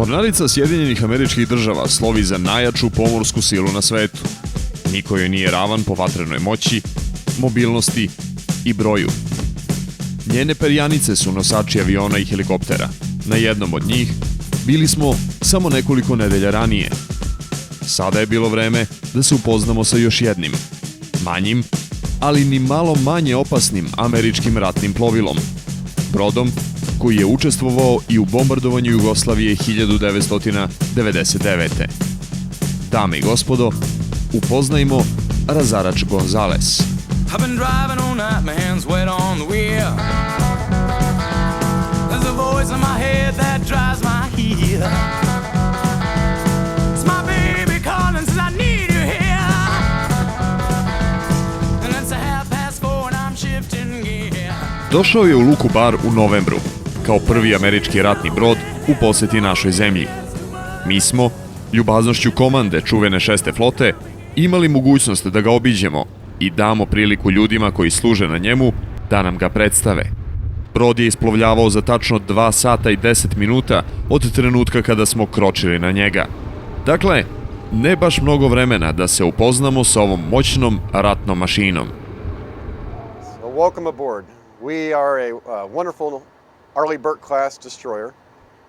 Mornarica Sjedinjenih Američkih Država slovi za najjaču pomorsku silu na svetu. Niko joj nije ravan po vatrenoj moći, mobilnosti i broju. Njene perjanice su nosači aviona i helikoptera. Na jednom od njih bili smo samo nekoliko nedelja ranije. Sada je bilo vreme da se upoznamo sa još jednim, manjim, ali ni malo manje opasnim američkim ratnim plovilom. Brodom koji je učestvovao i u bombardovanju Jugoslavije 1999. Dame i gospodo, upoznajmo razarač Gonzales. I've been driving all night, my hands wet on the wheel. There's a voice in my head that drives my heel. It's my baby calling, says I need you here. And it's 4:30 and I'm shifting gear. Došao je u luku Bar u novembru, kao prvi američki ratni brod u poseti našoj zemlji. Mi smo, ljubaznošću komande čuvene 6. flote, imali mogućnost da ga obiđemo i damo priliku ljudima koji služe na njemu da nam ga predstave. Brod je isplovljavao za tačno 2 sata i 10 minuta od trenutka kada smo kročili na njega. Dakle, ne baš mnogo vremena da se upoznamo sa ovom moćnom ratnom mašinom. So welcome aboard. We are a wonderful Arleigh Burke class destroyer.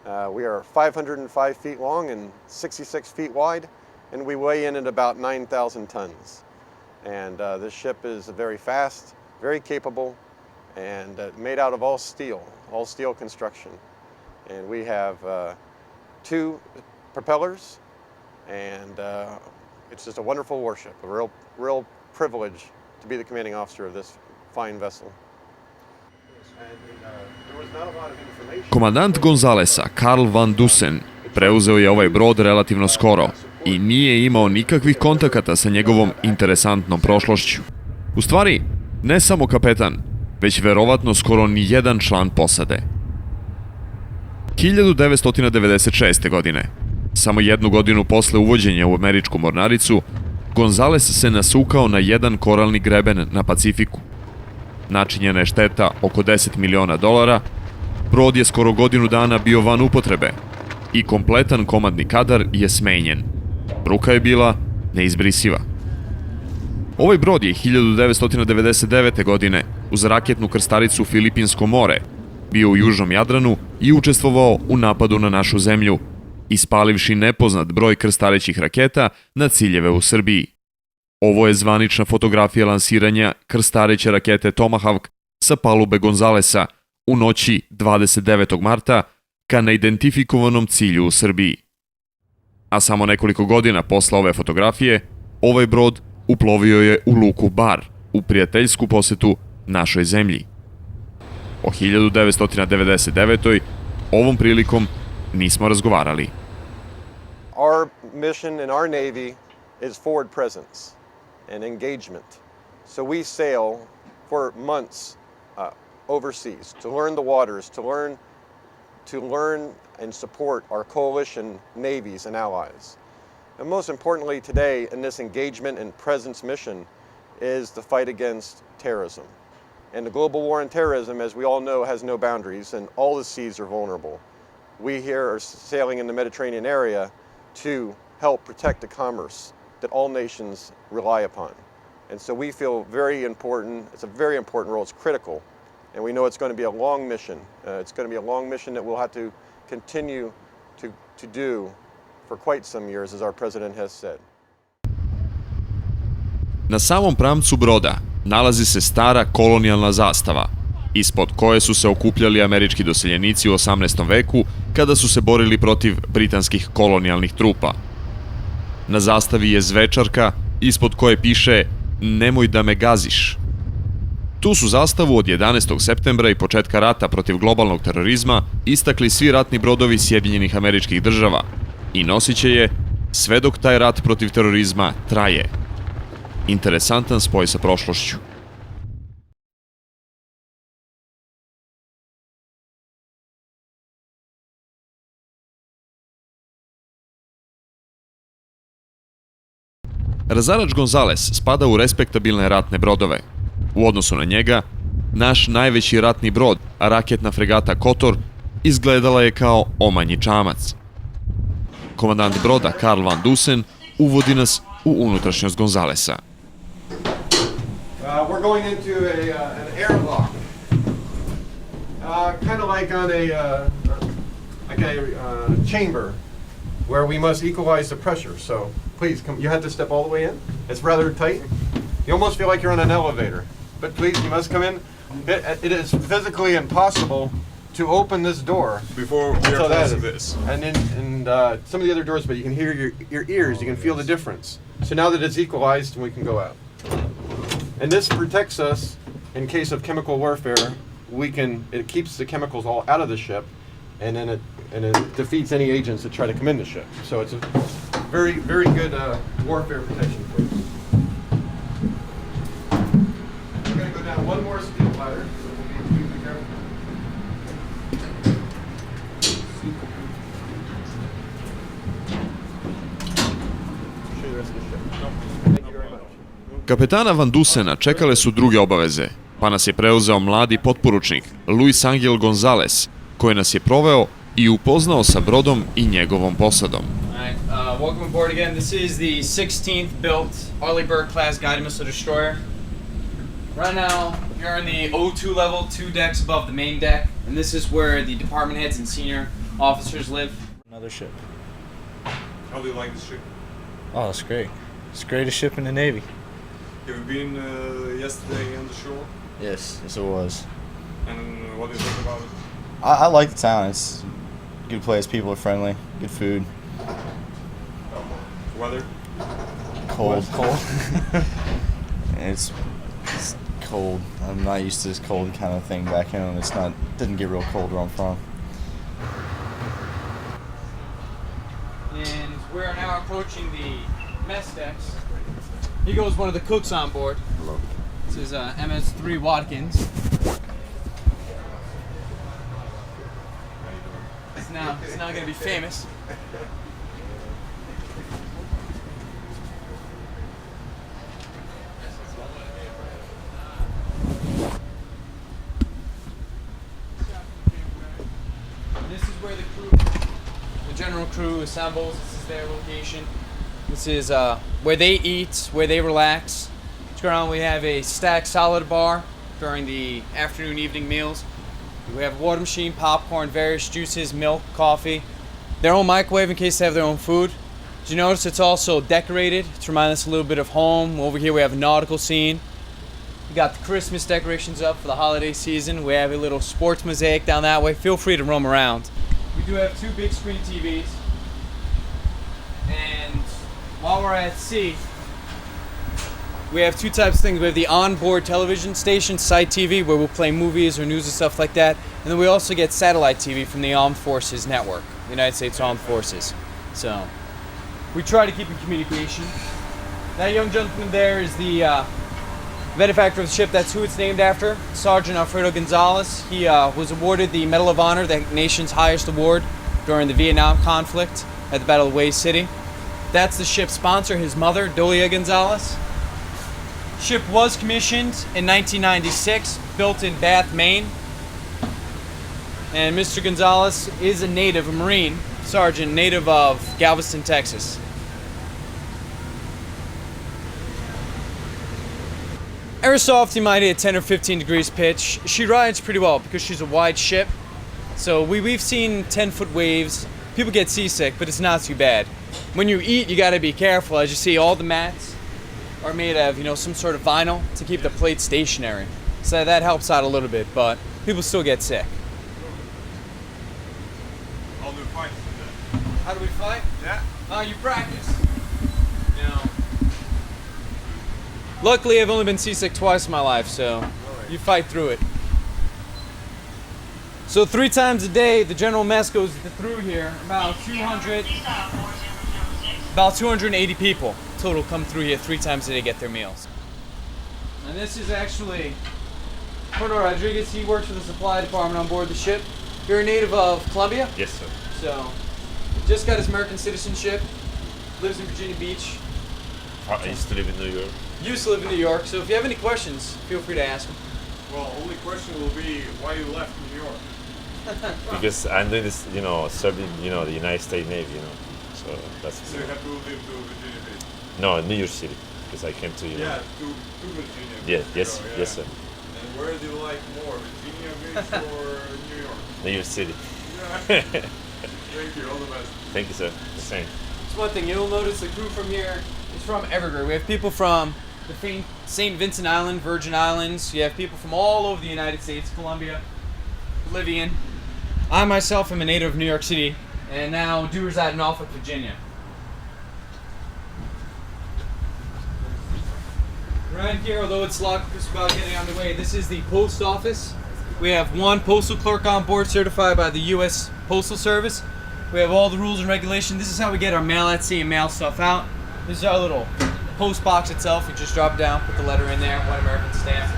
We are 505 feet long and 66 feet wide, and we weigh in at about 9,000 tons. And this ship is very fast, very capable, and made out of all steel construction. And we have 2 propellers, and it's just a wonderful warship, a real privilege to be the commanding officer of this fine vessel. Komandant Gonzalesa, Karl van Dusen, preuzeo je ovaj brod relativno skoro i nije imao nikakvih kontakata sa njegovom interesantnom prošlošću. U stvari, ne samo kapetan, već verovatno skoro ni jedan član posade. 1996. godine, samo 1 godinu posle uvođenja u američku mornaricu, Gonzales se nasukao na jedan koralni greben na Pacifiku. Načinjena je šteta oko $10 miliona, brod je skoro godinu dana bio van upotrebe i kompletan komandni kadar je smenjen. Bruka je bila neizbrisiva. Ovaj brod je 1999. godine uz raketnu krstaricu Filipinsko more bio u Južnom Jadranu i učestvovao u napadu na našu zemlju, ispalivši nepoznat broj krstarećih raketa na ciljeve u Srbiji. Ovo je zvanična fotografija lansiranja krstareće rakete Tomahawk sa palube Gonzalesa u noći 29. marta ka neidentifikovanom cilju u Srbiji. A samo nekoliko godina posle ove fotografije, ovaj brod uplovio je u luku Bar u prijateljsku posetu našoj zemlji. O 1999. ovom prilikom nismo razgovarali. Our mission in our Navy is forward presence and engagement. So we sail for months overseas to learn the waters, to learn and support our coalition navies and allies. And most importantly today in this engagement and presence mission is the fight against terrorism. And the global war on terrorism, as we all know, has no boundaries and all the seas are vulnerable. We here are sailing in the Mediterranean area to help protect the commerce that all nations rely upon. And so we feel very important, it's a very important role, it's critical. And we know it's going to be a long mission. It's going to be a long mission that we'll have to continue to do for quite some years, as our president has said. Na samom pramcu broda nalazi se stara kolonijalna zastava, ispod koje su se okupljali američki doseljenici u 18. veku kada su se borili protiv britanskih kolonijalnih trupa. Na zastavi je zvečarka ispod koje piše "Nemoj da me gaziš". Tu su zastavu od 11. septembra i početka rata protiv globalnog terorizma istakli svi ratni brodovi Sjedinjenih Američkih Država i nosiće je sve dok taj rat protiv terorizma traje. Interesantan spoj sa prošlošću. Razarač Gonzales spada u respektabilne ratne brodove. U odnosu na njega, naš najveći ratni brod, raketna fregata Kotor, izgledala je kao omanji čamac. komandant broda Karl van Dusen uvodi nas u unutrašnjost Gonzalesa. We're going into an airlock, kind of like on a chamber where we must equalize the pressure. So please come. You have to step all the way in. It's rather tight. You almost feel like you're on an elevator. But please, you must come in. It is physically impossible to open this door Before we are closing this. and some of the other doors, but you can hear your ears. You can feel the difference. So now that it's equalized, we can go out. And this protects us in case of chemical warfare. It keeps the chemicals all out of the ship, and then it defeats any agents that try to come in the ship. So it's a very, very good warfare protection for us. We're going to go down one more steel ladder, so we'll be careful. Show you the rest of the ship. Thank you very much. Kapetana Van Dusena čekale su druge obaveze, pa nas je preuzeo mladi potporučnik Luis Angel Gonzalez, koji nas je proveo i upoznao sa brodom i njegovom posadom. Alright, welcome aboard again. This is the 16th built Arleigh Burke class guided missile destroyer. Right now, you're on the O2 level, 2 decks above the main deck, and this is where the department heads and senior officers live. Another ship. How do you like this ship? Oh, it's great. It's the greatest ship in the Navy. Have you been yesterday on the shore? Yes, it was. And what do you think about it? I like the town. It's a good place. People are friendly. Good food. Weather? Cold. it's cold. I'm not used to this cold kind of thing back home. Didn't get real cold where I'm from. And we're now approaching the mess decks. Here goes one of the cooks on board. Hello. This is MS-3 Watkins. He's now going to be famous. This is where the general crew assembles. This is their location. This is where they eat, where they relax. We have a stacked salad bar during the afternoon, evening meals. We have a water machine, popcorn, various juices, milk, coffee. Their own microwave in case they have their own food. Did you notice it's also decorated to remind us a little bit of home? Over here we have a nautical scene. We got the Christmas decorations up for the holiday season. We have a little sports mosaic down that way. Feel free to roam around. We do have 2 big screen TVs. And while we're at sea, we have 2 types of things. We have the onboard television station, Site TV, where we'll play movies or news and stuff like that. And then we also get satellite TV from the Armed Forces Network, the United States Armed Forces. So we try to keep in communication. That young gentleman there is the benefactor of the ship. That's who it's named after, Sergeant Alfredo Gonzalez. He was awarded the Medal of Honor, the nation's highest award, during the Vietnam conflict at the Battle of Hue City. That's the ship's sponsor, his mother, Dolia Gonzalez. Ship was commissioned in 1996, built in Bath, Maine. And Mr. Gonzalez is a native, a Marine sergeant, native of Galveston, Texas. Every so often you might hit 10 or 15 degrees pitch. She rides pretty well because she's a wide ship. So we've seen 10-foot waves. People get seasick, but it's not too bad. When you eat, you gotta be careful. As you see, all the mats are made of, some sort of vinyl to keep the plate stationary. So that helps out a little bit, but people still get sick. How do you fight? How do we fight? Yeah. You practice. Luckily, I've only been seasick twice in my life, so you fight through it. So 3 times a day, the general mess goes through here. About 280 people total come through here 3 times a day to get their meals. And this is actually Porto Rodriguez. He works for the supply department on board the ship. You're a native of Colombia? Yes, sir. So, just got his American citizenship. Lives in Virginia Beach. I used to live in New York. Used to live in New York. So if you have any questions, feel free to ask him. Well, only question will be why you left New York. Because I'm doing this, serving, the United States Navy, So that's So you have to live to Virginia Beach. no, New York City, because I came to Yeah, to Virginia Beach. Yeah, yes, So, yes, sir. And where do you like more, Virginia Beach or New York? New York City. Yeah. Thank you. All the best. Thank you, sir. The same. It's one thing you'll notice the crew from here is from everywhere. We have people from the St. Vincent Island, Virgin Islands. You have people from all over the United States, Colombia, Bolivian. I myself am a native of New York City and now do reside in Norfolk, Virginia. Right here, although it's locked just about getting underway, this is the post office. We have one postal clerk on board certified by the U.S. Postal Service. We have all the rules and regulations. This is how we get our mail at sea and mail stuff out. This is our little post box itself. You just drop it down, put the letter in there, one American stamp.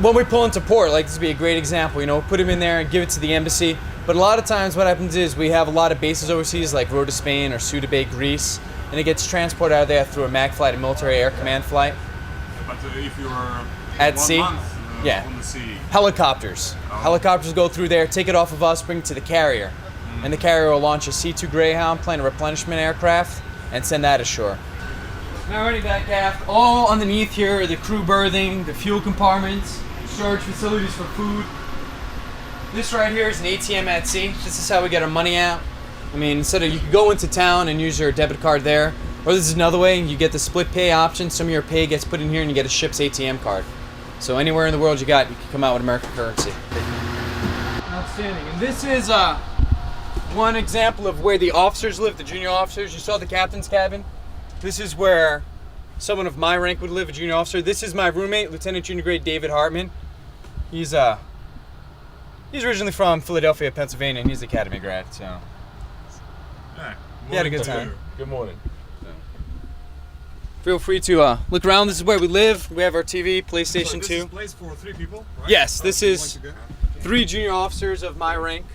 When we pull into port, like this would be a great example, you know, put them in there and give it to the embassy. But a lot of times what happens is we have a lot of bases overseas like Rota, Spain or Suda Bay, Greece, and it gets transported out of there through a MAC flight, a military air command flight. But if you are At 1 sea? month Yeah. on the sea, Helicopters. Helicopters go through there, take it off of us, bring it to the carrier. And the carrier will launch a C-2 Greyhound plane, a replenishment aircraft, and send that ashore. Now running back aft, all underneath here are the crew berthing, the fuel compartments, storage facilities for food. This right here is an ATM at sea. This is how we get our money out. I mean, instead of you can go into town and use your debit card there, or this is another way, you get the split pay option. Some of your pay gets put in here and you get a ship's ATM card. So anywhere in the world you can come out with American currency. Outstanding. And this is one example of where the officers live, the junior officers. You saw the captain's cabin. This is where someone of my rank would live, a junior officer. This is my roommate, Lieutenant Junior Grade David Hartman. He's originally from Philadelphia, Pennsylvania, and he's an Academy grad, so yeah, he had a good morning to time. you. Good morning. Feel free to look around. This is where we live. We have our TV, So PlayStation this 2. is a place for 3 people, right? Yes, this you is like to go? 3 junior officers of my rank.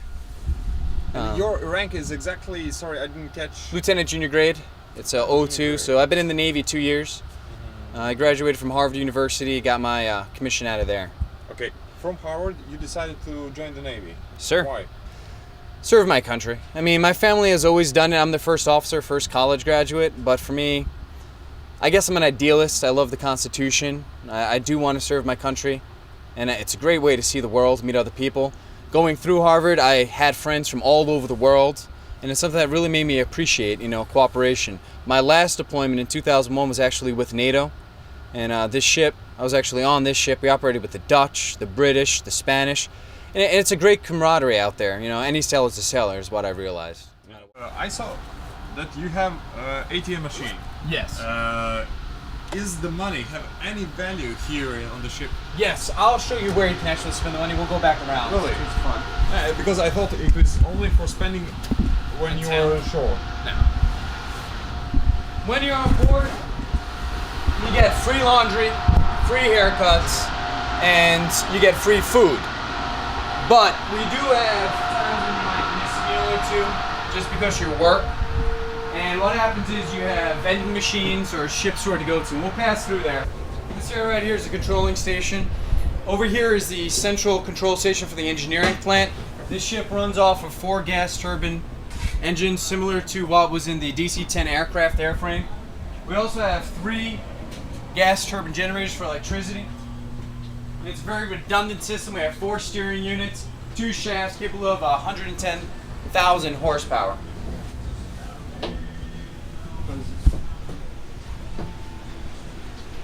And your rank is exactly, sorry, I didn't catch. Lieutenant Junior Grade. It's O2, so I've been in the Navy 2 years. I graduated from Harvard University, got my commission out of there. Okay, from Harvard, you decided to join the Navy. Sir. Why? Serve my country. I mean, my family has always done it. I'm the first officer, first college graduate, but for me, I guess I'm an idealist. I love the Constitution. I do want to serve my country, and it's a great way to see the world, meet other people. Going through Harvard, I had friends from all over the world, and it's something that really made me appreciate, cooperation. My last deployment in 2001 was actually with NATO, and this ship, I was actually on this ship. We operated with the Dutch, the British, the Spanish, and it's a great camaraderie out there. Any sailor's a sailor is what I've realized. I saw that you have ATM machine. Yes. Is the money have any value here on the ship? Yes, I'll show you where you can actually spend the money. We'll go back around. Really? It's fun. Because I thought it was only for spending when you Town. were ashore. When you're on board, you get free laundry, free haircuts, and you get free food. But we do have times when you might miss a meal or two just because you work. And what happens is you have vending machines or ships where to go to. And we'll pass through there. This area right here is the controlling station. Over here is the central control station for the engineering plant. This ship runs off of 4 gas turbine engines similar to what was in the DC-10 aircraft airframe. We also have 3 gas turbine generators for electricity. It's a very redundant system. We have 4 steering units, 2 shafts capable of 110,000 horsepower.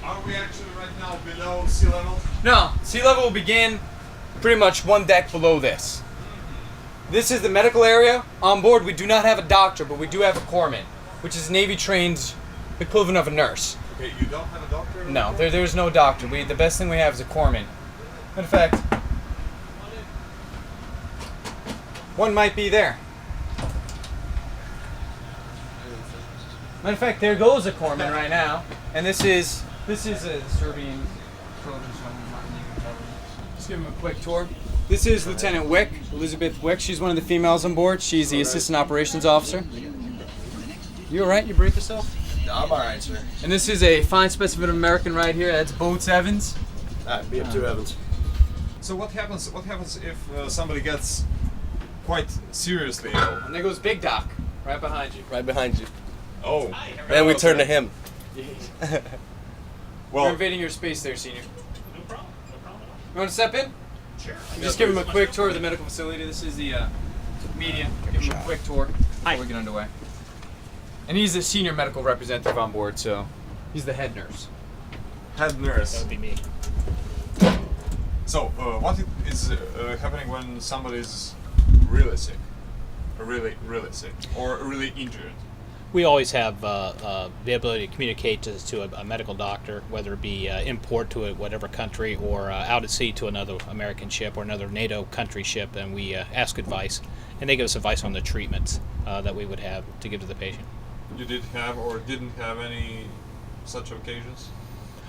Are we actually right now below sea level? No, sea level will begin pretty much 1 deck below this. This is the medical area. On board, we do not have a doctor, but we do have a corpsman, which is Navy trained equivalent of a nurse. Okay, you don't have a doctor? No, there's no doctor. The best thing we have is a corpsman. In fact, one might be there. Matter of fact, there goes a corpsman right now, and this is a Serbian. Let's give him a quick tour. This is Lieutenant Wick, Elizabeth Wick. She's one of the females on board. She's the assistant operations officer. You all right? You break yourself? I'm alright, sir. And this is a fine specimen of American right here. That's Boats Evans. Alright, be up to Evans. So what happens? What happens if somebody gets quite seriously ill? And there goes Big Doc, right behind you. Right behind you. Oh. Then we turn to him. We're Well, invading your space there, Senior. No problem. You want to step in? Sure. Just give him a quick tour of the medical facility. This is the media. Give him a quick tour before we get underway. And he's the senior medical representative on board, so he's the head nurse. head nurse. That would be me. So, what is happening when somebody is really sick? Really sick? Or really injured? We always have the ability to communicate to a medical doctor, whether it be in port to whatever country or out at sea to another American ship or another NATO country ship, and we ask advice, and they give us advice on the treatments that we would have to give to the patient. You did have or didn't have any such occasions?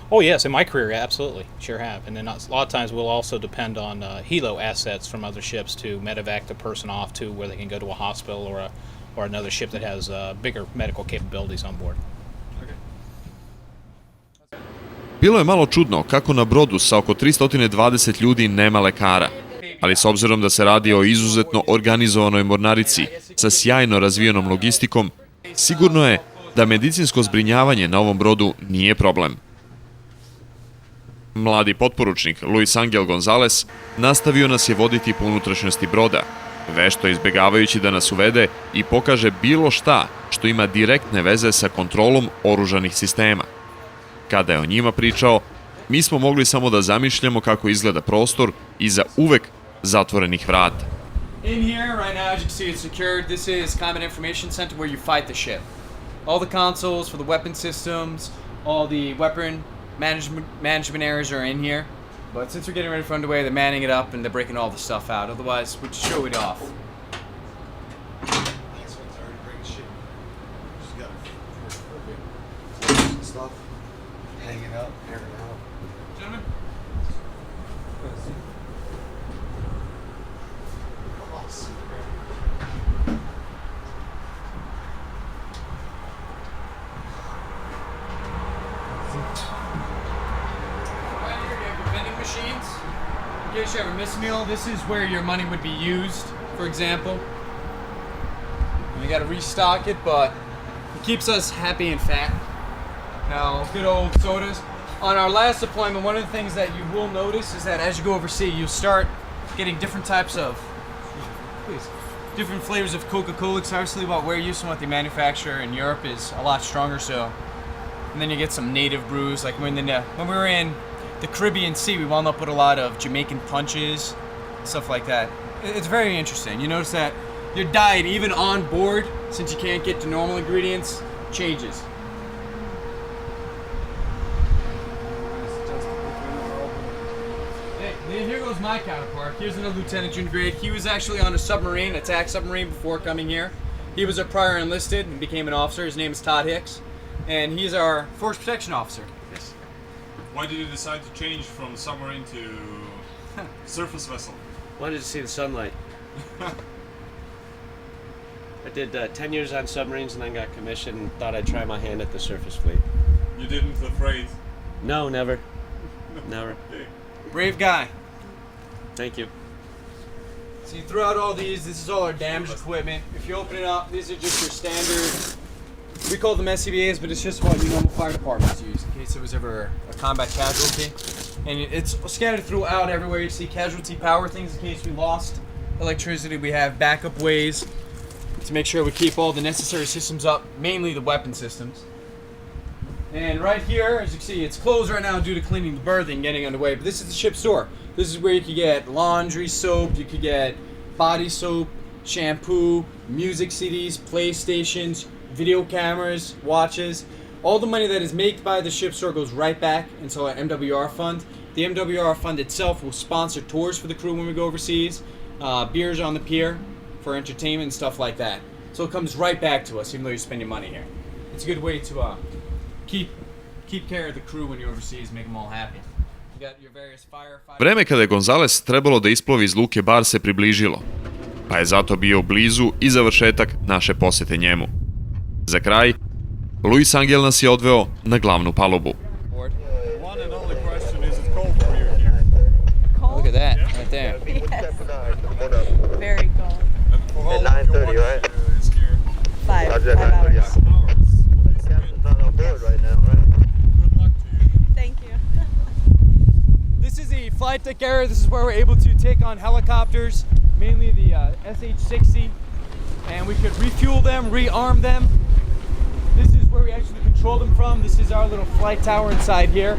Oh yes, in my career, absolutely, sure have. And then a lot of times we'll also depend on helo assets from other ships to medevac the person off to where they can go to a hospital or another ship that has bigger medical capabilities on board. Bilo je malo čudno kako na brodu sa oko 320 ljudi nema lekara, ali s obzirom da se radi o izuzetno organizovanoj mornarici sa sjajno razvijenom logistikom, sigurno je da medicinsko zbrinjavanje na ovom brodu nije problem. Mladi potporučnik Luis Angel Gonzalez nastavio nas je voditi po unutrašnjosti broda, vešto izbjegavajući da nas uvede i pokaže bilo šta što ima direktne veze sa kontrolom oružanih sistema. Kada je o njima pričao, mi smo mogli samo da zamišljamo kako izgleda prostor iza uvek zatvorenih vrata. In here, right now, as you can see, it's secured. This is Combat Information Center where you fight the ship. All the consoles for the weapon systems, all the weapon management areas are in here. But since we're getting ready for underway, they're manning it up and they're breaking all the stuff out. Otherwise, we'd show it off. Stuff hanging up, airing out. Gentlemen? Right here, you have your vending machines. In case you ever miss a meal, this is where your money would be used, for example. And you gotta restock it, but it keeps us happy and fat. Now, good old sodas. On our last deployment, one of the things that you will notice is that as you go overseas, you'll start getting different types of, different flavors of Coca-Cola, obviously about where you're used to what they manufacture in Europe is a lot stronger, so. And then you get some native brews, like when we were in the Caribbean Sea, we wound up with a lot of Jamaican punches, stuff like that. It's very interesting. You notice that your diet, even on board, since you can't get to normal ingredients, changes. Hey, here goes my counterpart. Here's another lieutenant junior grade. He was actually on a submarine, attack submarine, before coming here. He was a prior enlisted and became an officer. His name is Todd Hicks, and he's our force protection officer. Yes. Why did you decide to change from submarine to surface vessel? Wanted to see the sunlight. I did 10 years on submarines and then got commissioned and thought I'd try my hand at the surface fleet. You didn't afraid? No, never. Never. Brave guy. Thank you. So you throw out all these. This is all our damaged equipment. If you open it up, these are just your standard. We call them SCBAs, but it's just what your normal fire departments use in case there was ever a combat casualty. And it's scattered throughout everywhere. You see casualty power things in case we lost electricity. We have backup ways to make sure we keep all the necessary systems up, mainly the weapon systems. And right here, as you can see, it's closed right now due to cleaning the berthing, getting underway. But this is the ship's store. This is where you could get laundry soap, you could get body soap, shampoo, music CDs, PlayStations, video cameras, watches. All the money that is made by the ship's store goes right back into our MWR fund. The MWR fund itself will sponsor tours for the crew when we go overseas, beers on the pier for entertainment and stuff like that. So it comes right back to us, even though you spend your money here. It's a good way to keep care of the crew when you're overseas, make them all happy. You got your various firefighters. Vreme kada je Gonzales trebalo da isplovi iz luke Bar se približilo, pa je zato bio blizu i završetak naše posete njemu. Za kraj, Luis Angel nas je odveo na glavnu palubu. One and only question, is it cold for you here? Look at that. 5 hours. Captain's not on board right now, right? Good luck to you. Thank you. This is the flight deck area. This is where we're able to take on helicopters, mainly the SH-60, and we could refuel them, rearm them. This is where we actually control them from. This is our little flight tower inside here.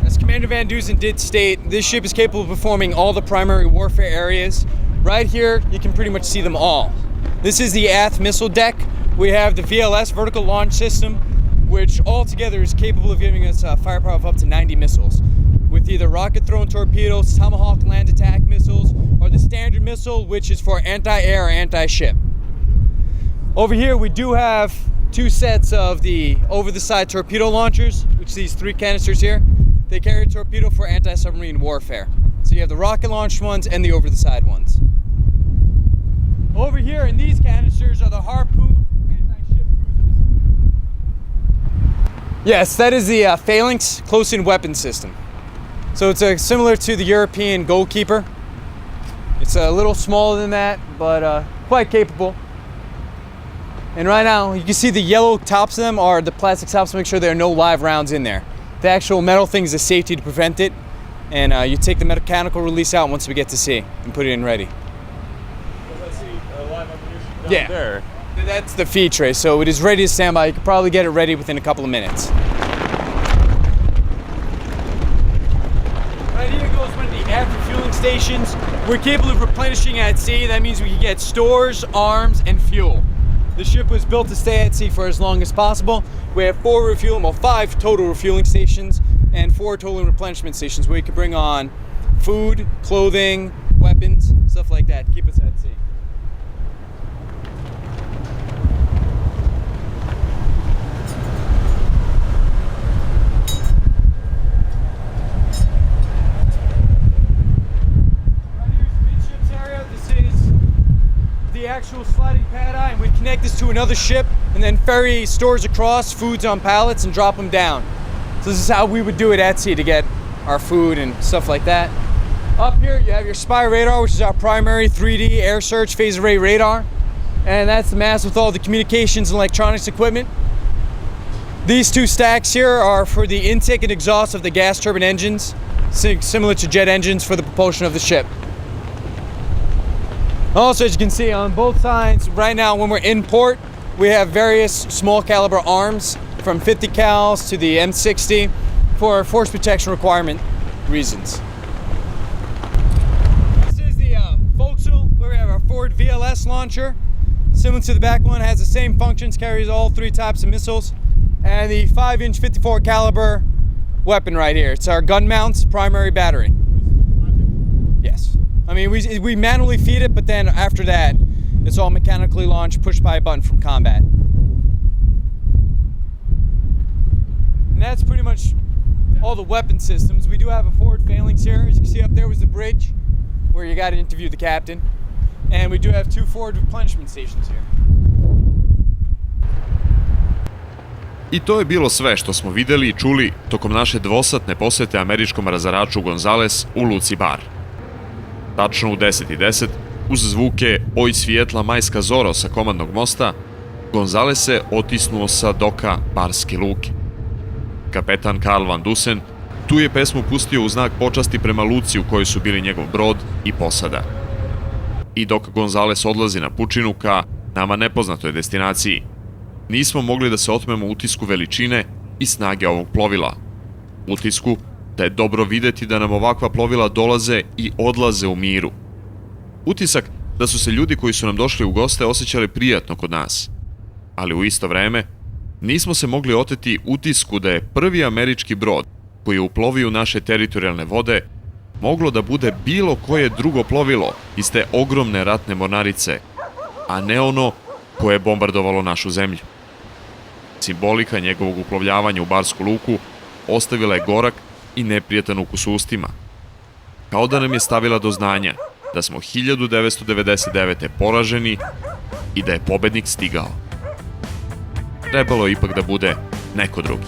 As Commander Van Dusen did state, this ship is capable of performing all the primary warfare areas. Right here, you can pretty much see them all. This is the aft missile deck. We have the VLS, vertical launch system, which altogether is capable of giving us firepower of up to 90 missiles, with either rocket-thrown torpedoes, Tomahawk land attack missiles, or the Standard missile, which is for anti-air or anti-ship. Over here, we do have 2 sets of the over-the-side torpedo launchers, which these 3 canisters here. They carry a torpedo for anti-submarine warfare. So you have the rocket-launched ones and the over-the-side ones. Over here in these canisters are the Harpoon anti-ship cruise missile. Yes, that is the Phalanx close-in weapon system. So it's similar to the European Goalkeeper. It's a little smaller than that, but quite capable. And right now, you can see the yellow tops of them are the plastic tops to make sure there are no live rounds in there. The actual metal thing is a safety to prevent it. And you take the mechanical release out once we get to sea and put it in ready. Because I see a live ammunition down Yeah. there. That's the feed tray, so it is ready to stand by. You can probably get it ready within a couple of minutes. Right here goes one of the aft refueling stations. We're capable of replenishing at sea. That means we can get stores, arms, and fuel. The ship was built to stay at sea for as long as possible. We have 5 total refueling stations and 4 total replenishment stations where you can bring on food, clothing, weapons, stuff like that to keep us at sea. The actual sliding pad eye, and we connect this to another ship and then ferry stores across, foods on pallets, and drop them down. So this is how we would do it at sea to get our food and stuff like that. Up here you have your spy radar, which is our primary 3D air search phase array radar, and that's the mast with all the communications and electronics equipment. These 2 stacks here are for the intake and exhaust of the gas turbine engines, similar to jet engines for the propulsion of the ship. Also, as you can see on both sides, right now when we're in port, we have various small caliber arms from 50 cals to the M60 for force protection requirement reasons. This is the forecastle where we have our forward VLS launcher. Similar to the back one, has the same functions, carries all 3 types of missiles. And the 5-inch 54 caliber weapon right here. It's our gun mounts primary battery. Yes. I mean, we manually feed it, but then after that, it's all mechanically launched, pushed by a button from combat. And that's pretty much all the weapon systems. We do have a forward phalanx here. As you can see up there was the bridge where you got to interview the captain. And we do have 2 forward replenishment stations here. I to je bilo sve što smo videli i čuli tokom naše dvosatne posete američkom razaraču Gonzales u luci Bar. Tačno u 10:10, uz zvuke Oj svijetla majska zoro sa komandnog mosta, Gonzales se otisnuo sa doka barske luke. Kapetan Karl Van Dusen tu je pesmu pustio u znak počasti prema luci u kojoj su bili njegov brod i posada. I dok Gonzales odlazi na pučinu ka nama nepoznatoj destinaciji, nismo mogli da se otmemo utisku veličine i snage ovog plovila. Utisku da je dobro videti da nam ovakva plovila dolaze i odlaze u miru. Utisak da su se ljudi koji su nam došli u goste osjećali prijatno kod nas. Ali u isto vreme, nismo se mogli oteti utisku da je prvi američki brod koji je uplovio u naše teritorijalne vode moglo da bude bilo koje drugo plovilo iz te ogromne ratne mornarice, a ne ono koje je bombardovalo našu zemlju. Simbolika njegovog uplovljavanja u barsku luku ostavila je gorak i neprijatan ukus u ustima. Kao da nam je stavila do znanja da smo 1999. poraženi i da je pobednik stigao. Trebalo je ipak da bude neko drugi.